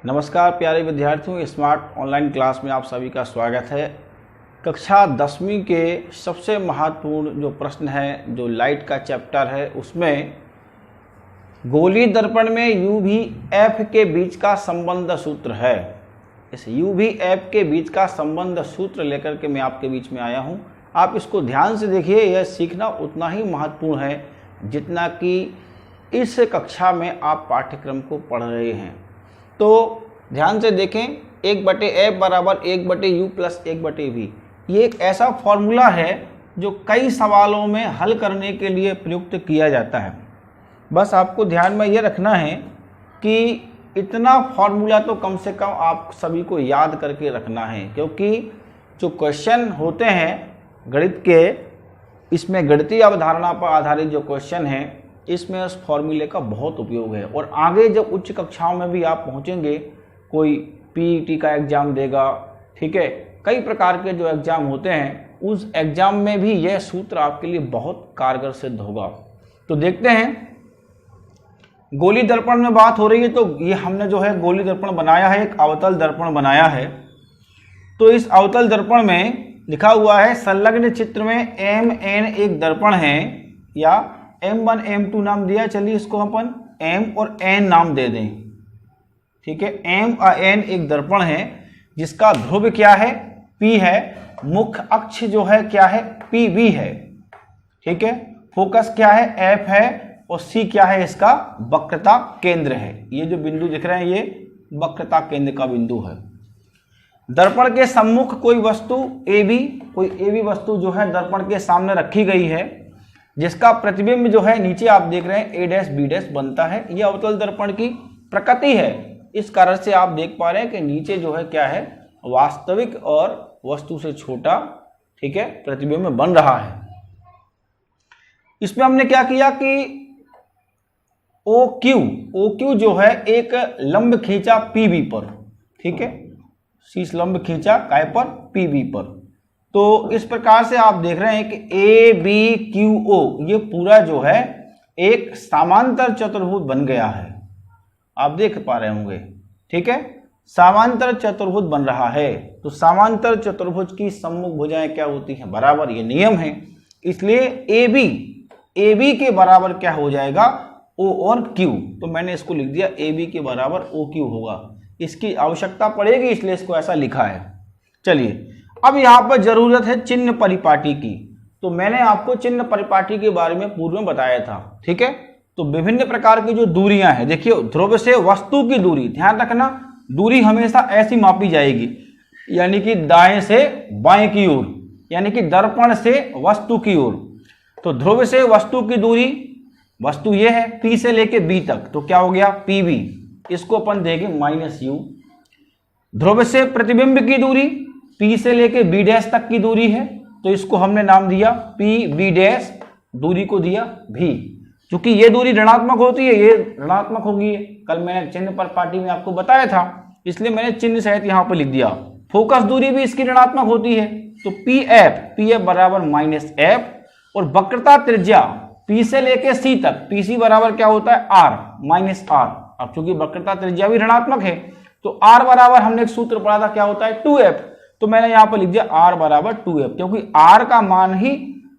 नमस्कार प्यारे विद्यार्थियों, स्मार्ट ऑनलाइन क्लास में आप सभी का स्वागत है। कक्षा 10वीं के सबसे महत्वपूर्ण जो प्रश्न है, जो लाइट का चैप्टर है, उसमें गोलीय दर्पण में यू भी एफ के बीच का संबंध सूत्र है। इस यू भी एफ के बीच का संबंध सूत्र लेकर के मैं आपके बीच में आया हूं। आप इसको ध्यान से देखिए, यह सीखना उतना ही महत्वपूर्ण है जितना कि इस कक्षा में आप पाठ्यक्रम को पढ़ रहे हैं। तो ध्यान से देखें, 1/f बराबर 1/u प्लस 1/v। ये एक ऐसा फॉर्मूला है जो कई सवालों में हल करने के लिए प्रयुक्त किया जाता है। बस आपको ध्यान में ये रखना है कि इतना फॉर्मूला तो कम से कम आप सभी को याद करके रखना है, क्योंकि जो क्वेश्चन होते हैं गणित के, इसमें गणितीय अवधारणा पर आधारित जो क्वेश्चन है, इसमें उस फॉर्मूले का बहुत उपयोग है। और आगे जब उच्च कक्षाओं में भी आप पहुंचेंगे, कोई पीईटी का एग्जाम देगा, ठीक है, कई प्रकार के जो एग्जाम होते हैं, उस एग्जाम में भी यह सूत्र आपके लिए बहुत कारगर सिद्ध होगा। तो देखते हैं, गोलीय दर्पण में बात हो रही है, तो ये हमने जो है गोलीय दर्पण बनाया है, एक अवतल दर्पण बनाया है। तो इस अवतल दर्पण में लिखा हुआ है, संलग्न चित्र में MN एक दर्पण है, या M1 M2 नाम दिया, चलिए इसको अपन M और N नाम दे दें, ठीक है। M और N एक दर्पण है जिसका ध्रुव क्या है, P है, मुख्य अक्ष जो है क्या है, PV है, ठीक है। फोकस क्या है, F है, और C क्या है, इसका वक्रता केंद्र है। ये जो बिंदु दिख रहे हैं, ये वक्रता केंद्र का बिंदु है। दर्पण के सम्मुख कोई वस्तु AB वस्तु जो है दर्पण के सामने रखी गई है, जिसका प्रतिबिंब जो है नीचे आप देख रहे हैं A', B' बनता है। यह अवतल दर्पण की प्रकृति है। इस कारण से आप देख पा रहे हैं कि नीचे जो है क्या है, वास्तविक और वस्तु से छोटा, ठीक है, प्रतिबिंब बन रहा है। इसमें हमने क्या किया कि OQ जो है एक लंब खींचा PB पर, ठीक है, शीर्ष लंब खींचा काय पर, PB पर। तो इस प्रकार से आप देख रहे हैं कि ABQO ये पूरा जो है एक समांतर चतुर्भुज बन गया है। आप देख पा रहे होंगे, ठीक है, समांतर चतुर्भुज बन रहा है। तो समांतर चतुर्भुज की सम्मुख भुजाएं क्या होती हैं, बराबर, ये नियम है। इसलिए AB के बराबर क्या हो जाएगा, O और Q। तो मैंने इसको लिख दिया AB के बराबर OQ होगा। इसकी आवश्यकता पड़ेगी, इसलिए इसको ऐसा लिखा है। चलिए, अब यहाँ पर जरूरत है चिन्ह परिपाटी की। तो मैंने आपको चिन्ह परिपाटी के बारे में पूर्व में बताया था, ठीक है। तो विभिन्न प्रकार की जो दूरियां हैं, देखिए, ध्रुव से वस्तु की दूरी, ध्यान रखना, दूरी हमेशा ऐसी मापी जाएगी, यानी कि दाएं से बाएं की ओर, यानी कि दर्पण से वस्तु की ओर। तो ध्रुव से वस्तु की दूरी, वस्तु ये है P से लेके B तक, तो क्या हो गया, PB। इसको अपन देंगे -U। ध्रुव से प्रतिबिंब की दूरी P से लेके B' तक की दूरी है, तो इसको हमने नाम दिया PB', दूरी को दिया V। क्योंकि ये दूरी ऋणात्मक होती है, ये ऋणात्मक होगी। कल मैंने चिन्ह परिपाटी में आपको बताया था, इसलिए मैंने चिन्ह सहित यहाँ पर लिख दिया। फोकस दूरी भी इसकी ऋणात्मक होती है, तो PF बराबर -F। और वक्रता त्रिज्या P से लेके C तक, PC बराबर क्या होता है, R -R। अब चूंकि वक्रता त्रिज्या भी ऋणात्मक है, तो R बराबर हमने एक सूत्र पढ़ा था, क्या होता है, 2F। तो मैंने यहाँ पर लिख दिया R बराबर 2F, क्योंकि R का मान ही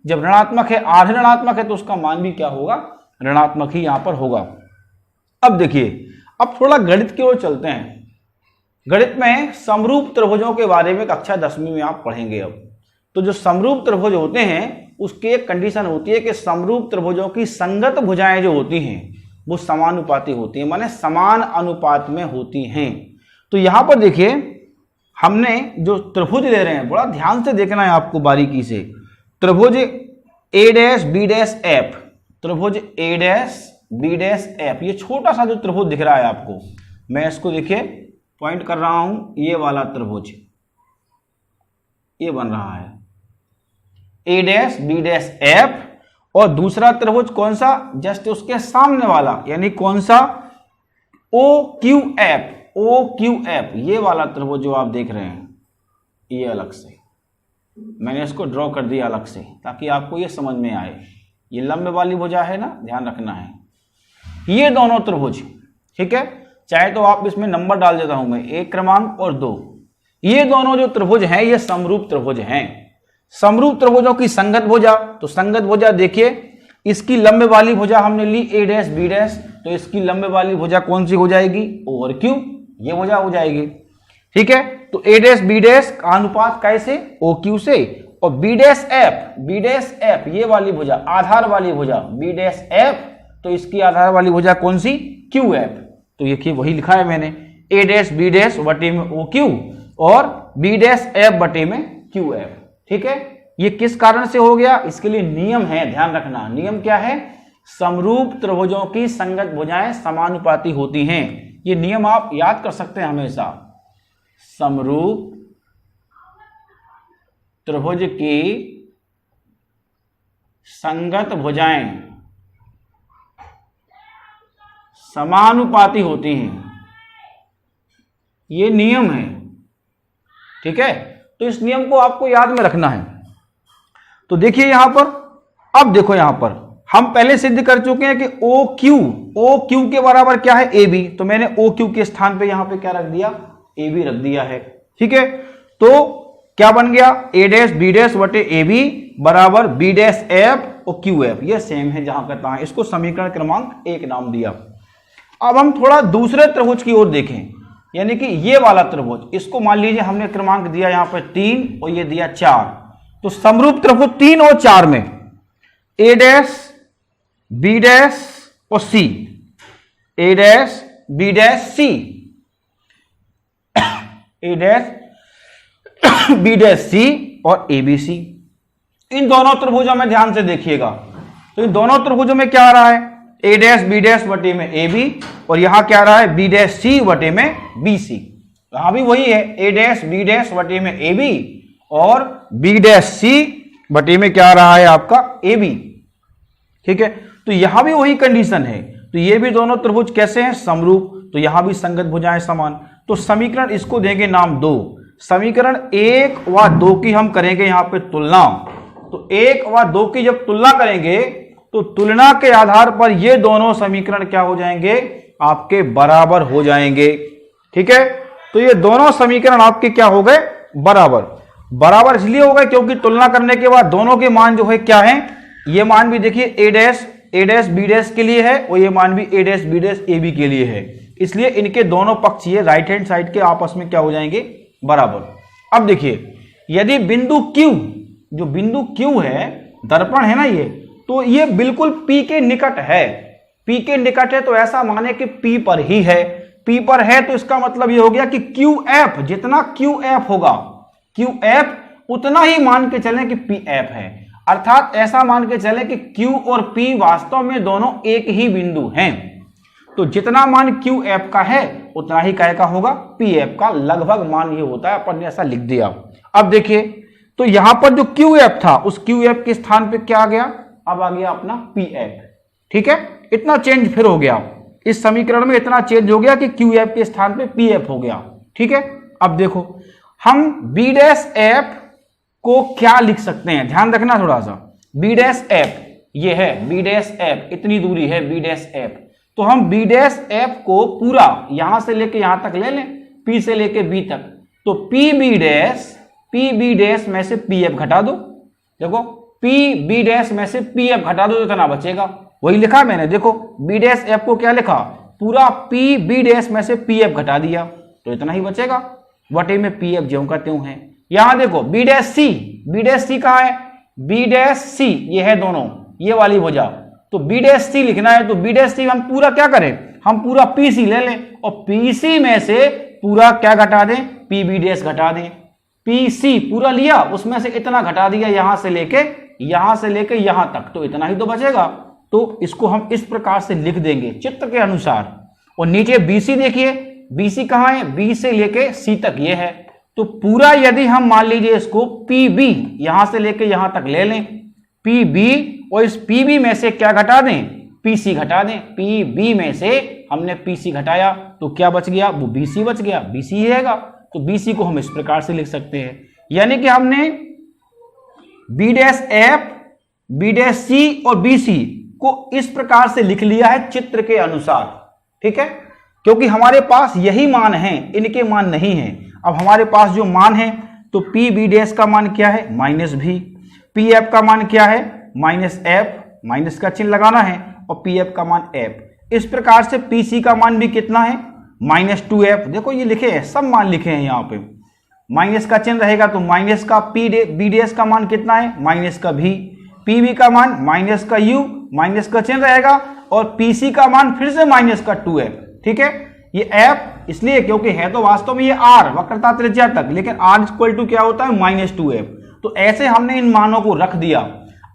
जब ऋणात्मक है, R ऋणात्मक है, तो उसका मान भी क्या होगा, ऋणात्मक ही यहाँ पर होगा। अब देखिए, अब थोड़ा गणित की ओर चलते हैं। गणित में समरूप त्रिभुजों के बारे में कक्षा 10वीं में आप पढ़ेंगे। अब तो जो समरूप त्रिभुज होते हैं, उसकी एक कंडीशन होती है कि समरूप त्रिभुजों की संगत भुजाएं जो होती हैं वो समानुपाती होती हैं, माने समान अनुपात में होती हैं। तो यहाँ पर देखिए, हमने जो त्रिभुज ले रहे हैं, बड़ा ध्यान से देखना है आपको बारीकी से। त्रिभुज A', त्रिभुज A', ये छोटा सा जो त्रिभुज दिख रहा है आपको, मैं इसको देखिए पॉइंट कर रहा हूं, ये वाला त्रिभुज ये बन रहा है A', और दूसरा त्रिभुज कौन सा, जस्ट उसके सामने वाला, यानी कौन सा, OQF, ये वाला त्रिभुज जो आप देख रहे हैं, ये अलग से मैंने इसको ड्रॉ कर दिया अलग से, ताकि आपको ये समझ में आए। ये लंब वाली भुजा है ना, ध्यान रखना है। ये दोनों त्रिभुज, ठीक है। चाहे तो आप इसमें नंबर डाल देता हूं मैं, 1 क्रमांक और 2। ये दोनों जो त्रिभुज हैं ये समरूप त्रिभुज हैं। समरूप त्रिभुजों की संगत भुजा, तो संगत भुजा देखिए, इसकी लंब वाली भुजा हमने ली a डैश b डैश, तो इसकी लंब वाली भुजा कौन सी हो जाएगी, O और Q, ये भुजा हो जाएगी। ठीक है, तो a डैश b डैश का अनुपात कैसे, OQ से, और b डैश f ये वाली भुजा आधार वाली भुजा b डैश f, तो इसकी आधार वाली भुजा कौन सी, QF। तो ये वही लिखा है मैंने, a डैश b डैश बटे में OQ और b डैश f बटे में QF। ठीक है, ये किस कारण से हो गया, इसके लिए नियम है, ध्यान रखना। नियम क्या है, समरूप त्रिभुजों की संगत भुजाएं समानुपाती होती हैं। ये नियम आप याद कर सकते हैं हमेशा। समरूप त्रिभुज की संगत भुजाएं समानुपाती होती हैं, ये नियम है। ठीक है, तो इस नियम को आपको याद में रखना है। तो देखिए यहां पर, अब देखो यहां पर हम पहले सिद्ध कर चुके हैं कि OQ के बराबर क्या है, AB, तो मैंने OQ के स्थान पे यहां पे क्या रख दिया, AB रख दिया है। ठीक है, तो क्या बन गया, A डैश B डैश बटे AB बराबर B डैश F और QF, ये सेम है जहां का तहां, इसको समीकरण क्रमांक 1 नाम दिया। अब हम थोड़ा दूसरे त्रिभुज की ओर देखें, यानी कि ये वाला त्रिभुज, इसको मान लीजिए हमने क्रमांक दिया यहां पर 3 और ये दिया 4, तो समरूप त्रिभुज 3 और 4 में A डैश B डैश और C, A dash B dash C, A dash B dash C और ABC, इन दोनों त्रिभुजों में ध्यान से देखिएगा। तो इन दोनों त्रिभुजों में क्या आ रहा है, A डैश B डैश बटे में AB, और यहां क्या आ रहा है, B डैश C बटे में BC। यहां भी वही है, A डैश B डैश बटे में AB और B डैश C बटे में क्या आ रहा है आपका, AB। ठीक है, तो यहां भी वही कंडीशन है। तो ये भी दोनों त्रिभुज कैसे हैं, समरूप, तो यहां भी संगत भुजाएं समान। तो समीकरण इसको देंगे नाम 2। समीकरण 1 व 2 की हम करेंगे यहां पे तुलना। तो 1 व 2 की जब तुलना करेंगे तो तुलना के आधार पर ये दोनों समीकरण क्या हो जाएंगे, आपके बराबर हो जाएंगे। ठीक है, तो ये दोनों समीकरण आपके क्या हो गए, बराबर इसलिए हो गए क्योंकि तुलना करने के बाद दोनों के मान जो है क्या है, ये मान भी देखिए A डैश B डैश के लिए है और ये मान भी A dash B dash AB के लिए है, इसलिए इनके दोनों पक्ष ये राइट हैंड साइड के आपस में क्या हो जाएंगे, बराबर। अब देखिए यदि बिंदु Q, जो बिंदु Q है, दर्पण है ना ये, तो ये बिल्कुल P के निकट है, P के निकट है, तो ऐसा माने कि P पर ही है। P पर है तो इसका मतलब ये हो गया कि QF, जितना QF होगा, QF उतना ही मान के चलें कि PF है। अर्थात ऐसा मान के चलें कि Q और P वास्तव में दोनों एक ही बिंदु हैं। तो जितना मान QF का है उतना ही काय का होगा, PF का लगभग मान ये होता है, अपन ने ऐसा लिख दिया। अब देखिए, तो यहां पर जो QF था उस QF के स्थान पे क्या आ गया, अब आ गया अपना PF। ठीक है, इतना चेंज फिर हो गया, इस समीकरण में इतना चेंज हो गया कि QF के स्थान पे PF हो गया। ठीक है, अब देखो हम B डैश F को क्या लिख सकते हैं, ध्यान रखना थोड़ा सा। B डैश F ये है, B डैश F इतनी दूरी है B डैश F, तो हम B डैश F को पूरा यहां से लेके यहां तक ले लें, P से लेके B तक, तो PB डैश में से PF घटा दो। देखो PB डैश में से PF घटा दो तो इतना बचेगा, वही लिखा मैंने। देखो B डैश F को क्या लिखा, पूरा PB डैश में से PF घटा दिया तो इतना ही बचेगा, बटे में PF ज्यों का त्यों है। यहां देखो B डैश C कहां है, B डैश C ये है दोनों, ये वाली भुजा, तो B डैश C लिखना है, तो B डैश C हम पूरा क्या करें, हम पूरा PC ले लें और PC में से पूरा क्या घटा दें, PB डैश घटा दें। PC पूरा लिया, उसमें से इतना घटा दिया, यहां से लेके यहां तक, तो इतना ही तो बचेगा। तो इसको हम इस प्रकार से लिख देंगे चित्र के अनुसार। और नीचे BC देखिए, BC कहां है, B से लेके C तक ये है, तो पूरा यदि हम मान लीजिए इसको PB यहां से लेके यहां तक ले लें, PB, और इस PB में से क्या घटा दें, PC घटा दें। PB में से हमने PC घटाया तो क्या बच गया, वो BC बच गया, BC ही रहेगा। तो BC को हम इस प्रकार से लिख सकते हैं, यानी कि हमने B dash F, B dash C और BC को इस प्रकार से लिख लिया है चित्र के अनुसार। ठीक है, क्योंकि हमारे पास यही मान है, इनके मान नहीं है। अब हमारे पास जो मान है तो पी बी डैश का मान क्या है, माइनस भी। पी एफ का मान क्या है, माइनस एफ, माइनस का चिन्ह लगाना है, और पी एफ का मान एफ। इस प्रकार से पी सी का मान भी कितना है, माइनस 2f। देखो ये लिखे हैं, सब मान लिखे हैं यहाँ पे। माइनस का चिन्ह रहेगा तो माइनस का बी डैश का मान कितना है, माइनस का भी। पी बी का मान माइनस का u, माइनस का चिन्ह रहेगा, और पी सी का मान फिर से माइनस का 2f। ठीक है, ये f इसलिए क्योंकि है तो वास्तव में ये r वक्रता त्रिज्या तक, लेकिन r इक्वल टू क्या होता है, माइनस 2f। तो ऐसे हमने इन मानों को रख दिया।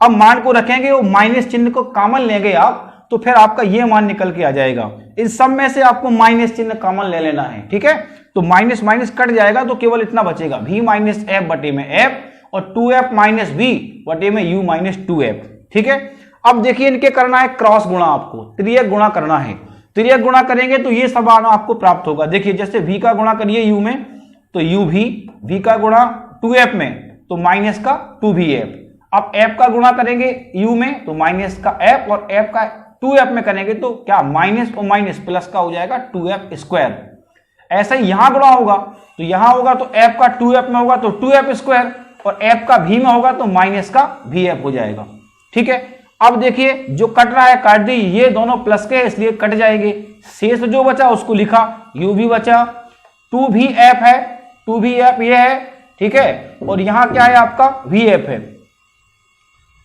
अब मान को रखेंगे, वो माइनस चिन्ह को कॉमन लेंगे आप, तो फिर आपका ये मान निकल के आ जाएगा। इन सब में से आपको माइनस चिन्ह कॉमन ले लेना है। ठीक है, तो माइनस माइनस कट जाएगा तो केवल इतना बचेगा, v माइनस एफ बटे में f, और 2f माइनस v बटे में u माइनस 2f। ठीक है, अब देखिए इनके करना है क्रॉस गुणा, आपको त्रियक गुणा करना है। त्रियक गुणा करेंगे तो ये सब मान आपको प्राप्त होगा। देखिए जैसे v का गुणा करिए u में तो u v का गुणा 2f में तो माइनस का 2vf। अब f का गुणा करेंगे u में तो माइनस का f, और f का 2f में करेंगे तो क्या, माइनस और माइनस प्लस का हो जाएगा 2f स्क्वायर। ऐसा ही यहां गुणा होगा तो यहां होगा तो f का 2f में होगा तो 2f स्क्वायर, और f का v में होगा तो माइनस का vf हो जाएगा। ठीक है, अब देखिए जो कट रहा है काट दी, ये दोनों प्लस के इसलिए कट जाएंगे। शेष जो बचा उसको लिखा, u भी बचा, 2vf है, 2vf ये है। ठीक है, और यहां क्या है आपका vf है,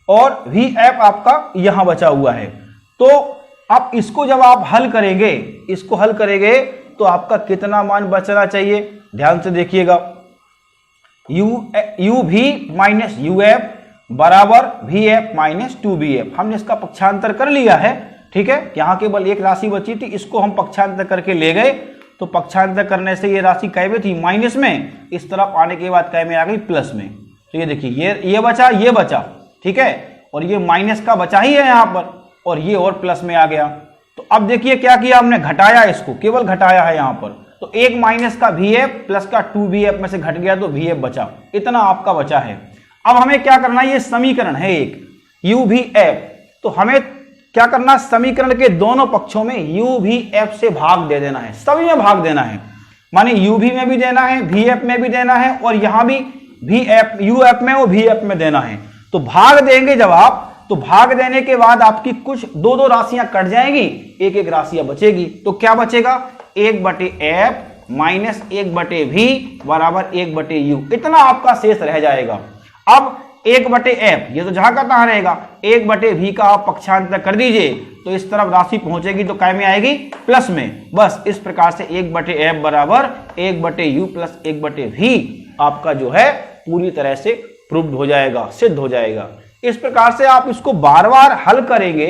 और vf आपका यहां बचा हुआ है। तो अब इसको जब आप हल करेंगे, इसको हल करेंगे तो आपका कितना मान बचना चाहिए, ध्यान से देखिएगा। u v माइनस uf बराबर vf माइनस 2vf। हमने इसका पक्षांतर कर लिया है। ठीक है, यहां केवल एक राशि बची थी, इसको हम पक्षांतर करके ले गए, तो पक्षांतर करने से ये राशि कै में थी, माइनस में, इस तरफ आने के बाद कै में आ गई, प्लस में। तो ये देखिए ये बचा, ये बचा। ठीक है, और ये माइनस का बचा ही है यहाँ पर, और ये और प्लस में आ गया। तो अब देखिए क्या किया हमने, घटाया, इसको केवल घटाया है यहाँ पर। तो एक माइनस का vf प्लस का 2vf में से घट गया तो vf बचा, इतना आपका बचा है। अब हमें क्या करना है, ये समीकरण है एक uvf, तो हमें क्या करना, समीकरण के दोनों पक्षों में uvf से भाग दे देना है, सभी में भाग देना है। माने uv में भी देना है, vf में भी देना है, और यहां भी vf uf में और vf में देना है। तो भाग देंगे जब आप, तो भाग देने के बाद आपकी कुछ दो राशियां कट जाएंगी, एक एक राशियां बचेगी। तो क्या बचेगा, 1 बटे एफ माइनस 1 बटे वी बराबर 1 बटे यू, इतना आपका शेष रह जाएगा। अब 1 बटे एफ ये तो जहां का तहां रहेगा, 1 बटे वी का आप पक्षांतर कर दीजिए तो इस तरफ राशि पहुंचेगी तो काय में आएगी, प्लस में। बस इस प्रकार से 1 बटे एफ बराबर 1 बटे यू प्लस 1 बटे वी आपका जो है पूरी तरह से प्रूव्ड हो जाएगा, सिद्ध हो जाएगा। इस प्रकार से आप इसको बार बार हल करेंगे,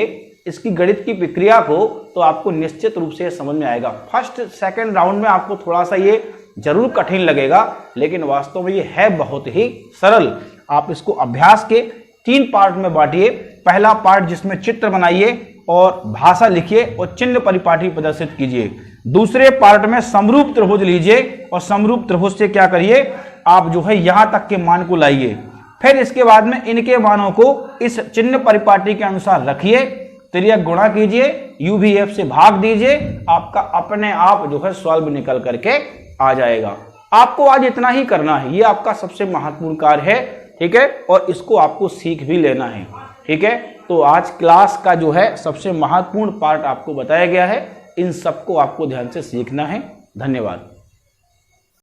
इसकी गणित की प्रक्रिया को, तो आपको निश्चित रूप से समझ में आएगा। फर्स्ट सेकंड राउंड में आपको थोड़ा सा ये जरूर कठिन लगेगा, लेकिन वास्तव में ये है बहुत ही सरल। आप इसको अभ्यास के 3 पार्ट में बांटिए। पहला पार्ट जिसमें चित्र बनाइए और भाषा लिखिए और चिन्ह परिपाटी प्रदर्शित कीजिए। दूसरे पार्ट में समरूप त्रिभुज लीजिए और समरूप त्रिभुज से क्या करिए, आप जो है यहां तक के मान को लाइए। फिर इसके बाद में इनके मानों को इस चिन्ह परिपाटी के अनुसार रखिए, त्रियक गुणा कीजिए, uvf से भाग दीजिए, आपका अपने आप जो है सॉल्व निकल करके आ जाएगा। आपको आज इतना ही करना है, ये आपका सबसे महत्वपूर्ण कार्य है। ठीक है, और इसको आपको सीख भी लेना है। ठीक है, तो आज क्लास का जो है सबसे महत्वपूर्ण पार्ट आपको बताया गया है, इन सबको आपको ध्यान से सीखना है। धन्यवाद।